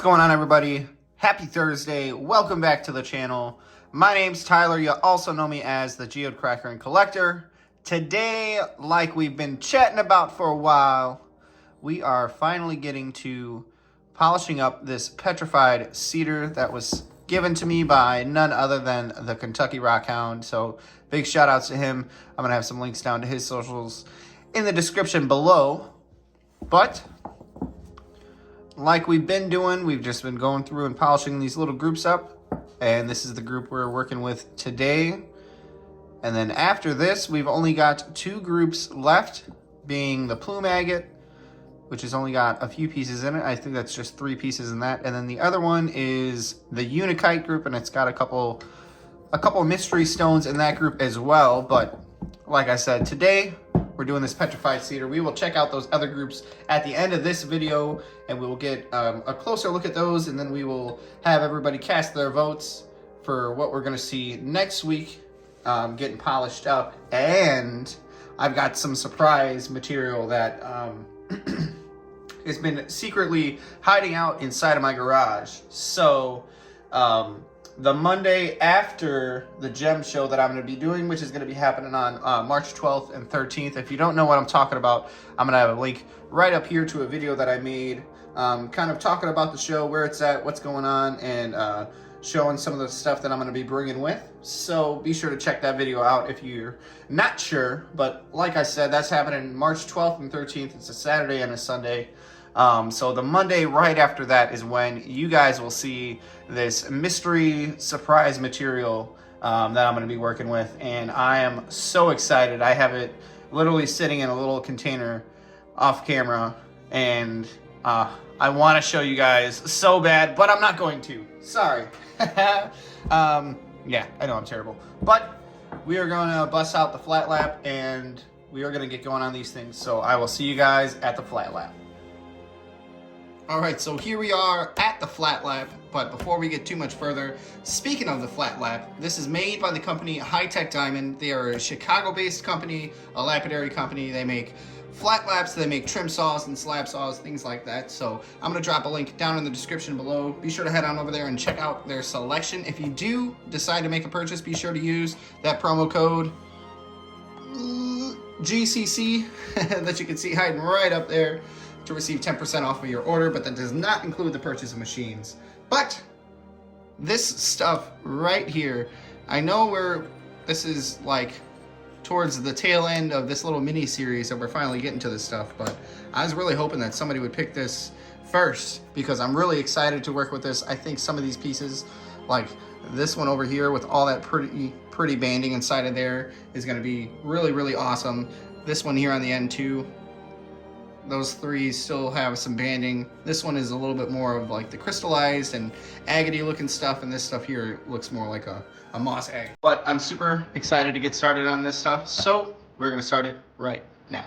going on, everybody? Happy Thursday. Welcome back to the channel. My name's Tyler. You also know me as the Geode Cracker and Collector. Today, like we've been chatting about for a while, we are finally getting to polishing up this Petrified Cedar that was given to me by none other than the Kentucky Rockhound. So big shout outs to him. I'm going to have some links down to his socials in the description below. But like we've been doing, we've just been going through and polishing these little groups up. And this is the group we're working with today. And then after this, we've only got two groups left, being the plume agate, which has only got a few pieces in it. I think that's just 3 pieces in that. And then the other one is the unikite group, and it's got a couple mystery stones in that group as well. But like I said, today we're doing this Petrified Cedar. We will check out those other groups at the end of this video, and we will get a closer look at those, and then we will have everybody cast their votes for what we're going to see next week, getting polished up. And I've got some surprise material that has been secretly hiding out inside of my garage. So the Monday after the gem show that I'm going to be doing, which is going to be happening on March 12th and 13th. If you don't know what I'm talking about, I'm going to have a link right up here to a video that I made, kind of talking about the show, where it's at, what's going on, and showing some of the stuff that I'm going to be bringing with. So be sure to check that video out if you're not sure. But like I said, that's happening March 12th and 13th. It's a Saturday and a Sunday. So the Monday right after that is when you guys will see this mystery surprise material that I'm going to be working with. And I am so excited. I have it literally sitting in a little container off camera. And I want to show you guys so bad, but I'm not going to. Sorry. Yeah, I know I'm terrible. But we are going to bust out the flat lap, and we are going to get going on these things. So I will see you guys at the flat lap. All right, so here we are at the flat lap, but before we get too much further, speaking of the flat lap, this is made by the company HiTech Diamond. They are a Chicago-based company, a lapidary company. They make flat laps, they make trim saws and slab saws, things like that. So I'm gonna drop a link down in the description below. Be sure to head on over there and check out their selection. If you do decide to make a purchase, be sure to use that promo code GCC that you can see hiding right up there to receive 10% off of your order, but that does not include the purchase of machines. But this stuff right here, I know this is like towards the tail end of this little mini series that we're finally getting to this stuff, but I was really hoping that somebody would pick this first because I'm really excited to work with this. I think some of these pieces, like this one over here with all that pretty banding inside of there, is going to be really, really awesome. This one here on the end too. Those 3 still have some banding. This one is a little bit more of like the crystallized and agate looking stuff, and this stuff here looks more like a moss agate. But I'm super excited to get started on this stuff, so we're gonna start it right now.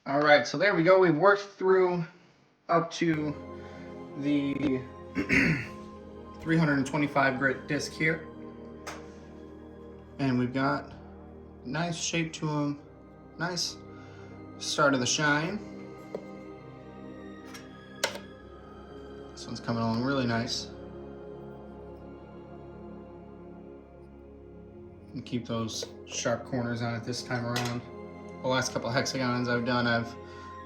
All right, so there we go. We've worked through up to the 325 grit disc here. And we've got nice shape to them. Nice start of the shine. This one's coming along really nice. And keep those sharp corners on it this time around. The last couple of hexagons I've done, I've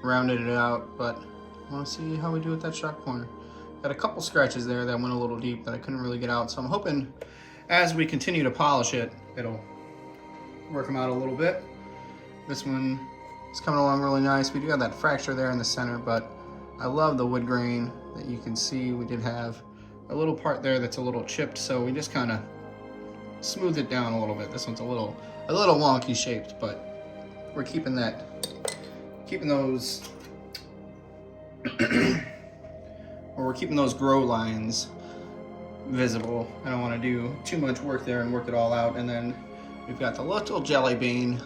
rounded it out, but I want to see how we do with that sharp corner. Got a couple scratches there that went a little deep that I couldn't really get out, so I'm hoping as we continue to polish it, it'll work them out a little bit. This one is coming along really nice. We do have that fracture there in the center, but I love the wood grain that you can see. We did have a little part there that's a little chipped, so we just kind of smoothed it down a little bit. This one's a little wonky shaped, but we're keeping those or we're keeping those grow lines visible. I don't want to do too much work there and work it all out. And then we've got the little jelly bean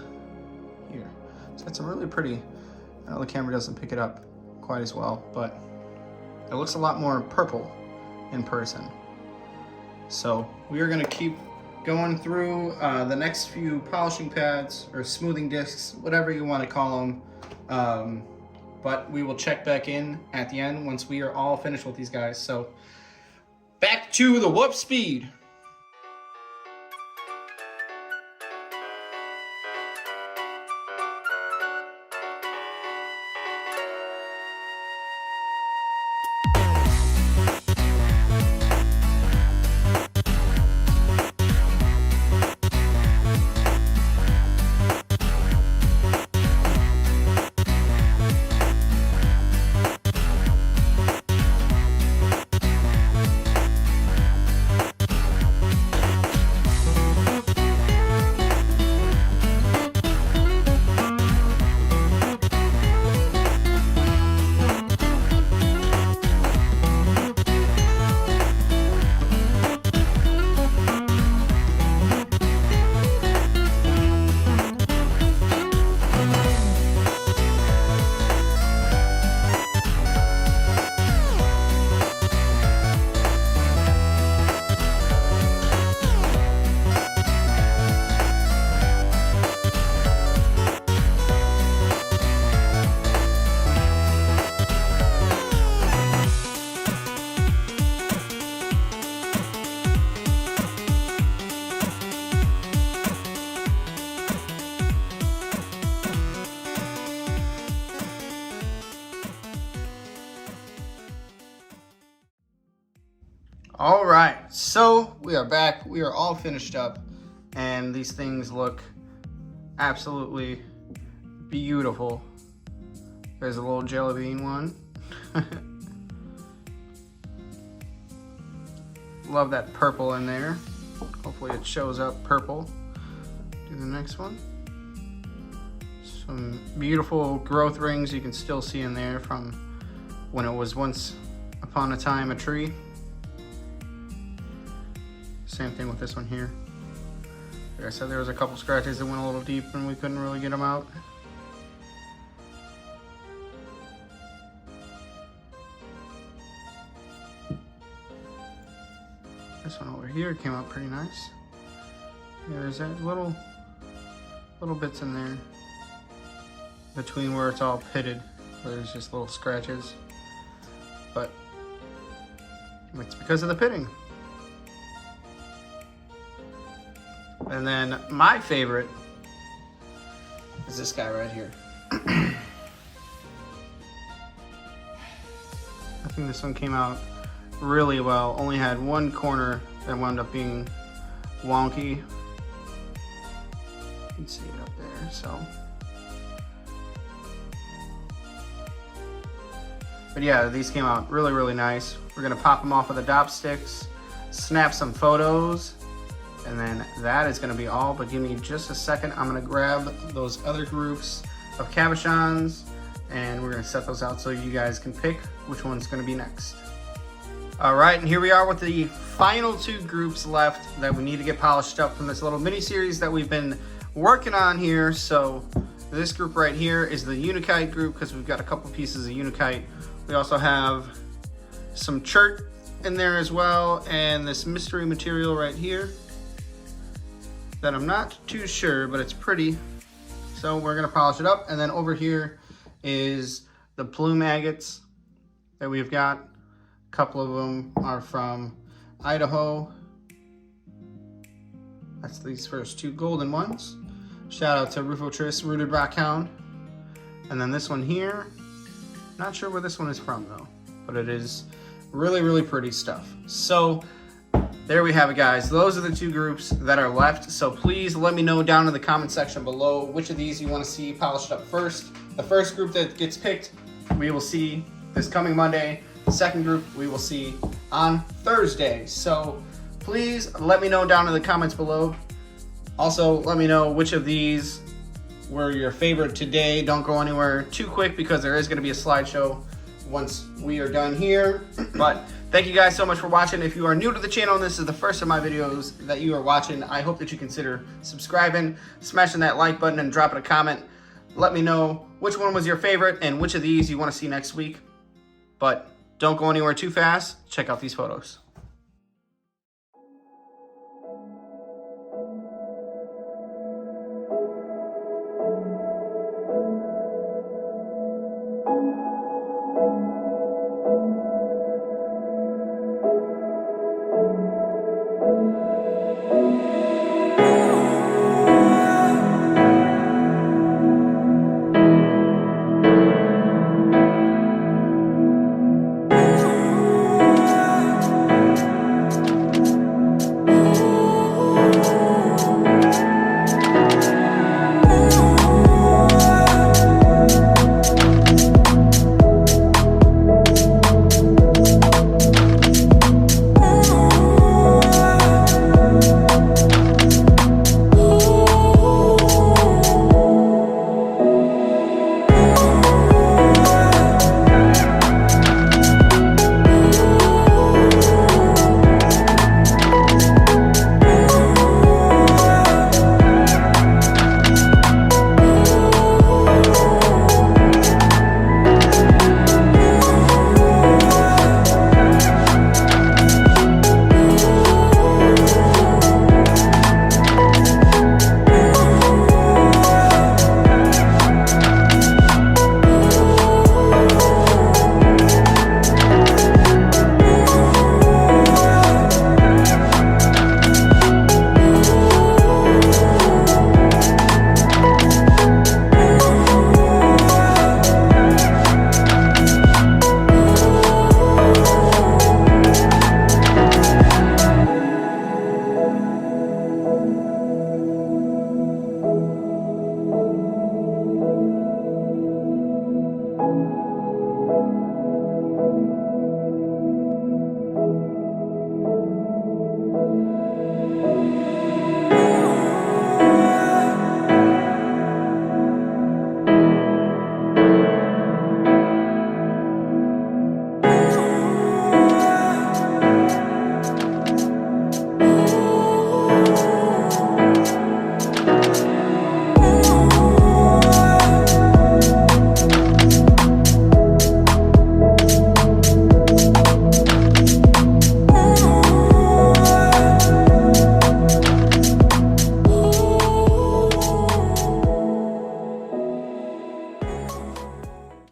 here. It's got some really pretty, I know the camera doesn't pick it up quite as well, but it looks a lot more purple in person. So we are going to keep going through the next few polishing pads or smoothing discs, whatever you want to call them. But we will check back in at the end once we are all finished with these guys. So back to the whoop speed. All right, so we are back. We are all finished up, and these things look absolutely beautiful. There's a little jelly bean one. Love that purple in there. Hopefully it shows up purple. Do the next one. Some beautiful growth rings you can still see in there from when it was once upon a time a tree. Same thing with this one here. Like I said, there was a couple scratches that went a little deep and we couldn't really get them out. This one over here came out pretty nice. Yeah, there's that little bits in there between where it's all pitted, where there's just little scratches. But it's because of the pitting. And then my favorite is this guy right here. I think this one came out really well. Only had one corner that wound up being wonky. You can see it up there, so. But yeah, these came out really, really nice. We're gonna pop them off with the dop sticks, snap some photos, and then that is gonna be all, but give me just a second. I'm gonna grab those other groups of cabochons and we're gonna set those out so you guys can pick which one's gonna be next. All right, and here we are with the final two groups left that we need to get polished up from this little mini series that we've been working on here. So This group right here is the Unikite group because we've got a couple pieces of Unikite. We also have some chert in there as well, and this mystery material right here that I'm not too sure, but it's pretty. So we're gonna polish it up. And then over here is the plume agates that we've got. A couple of them are from Idaho. That's these first two golden ones. Shout out to whoch, Rooted Rockhound. And then this one here, not sure where this one is from though, but it is really, really pretty stuff. So there we have it, guys. Those are the two groups that are left. So please let me know down in the comment section below which of these you want to see polished up first. The first group that gets picked, we will see this coming Monday. The second group we will see on Thursday. So please let me know down in the comments below. Also, let me know which of these were your favorite today. Don't go anywhere too quick because there is going to be a slideshow once we are done here. But thank you guys so much for watching. If you are new to the channel and this is the first of my videos that you are watching, I hope that you consider subscribing, smashing that like button, and dropping a comment. Let me know which one was your favorite and which of these you want to see next week. But don't go anywhere too fast. Check out these photos.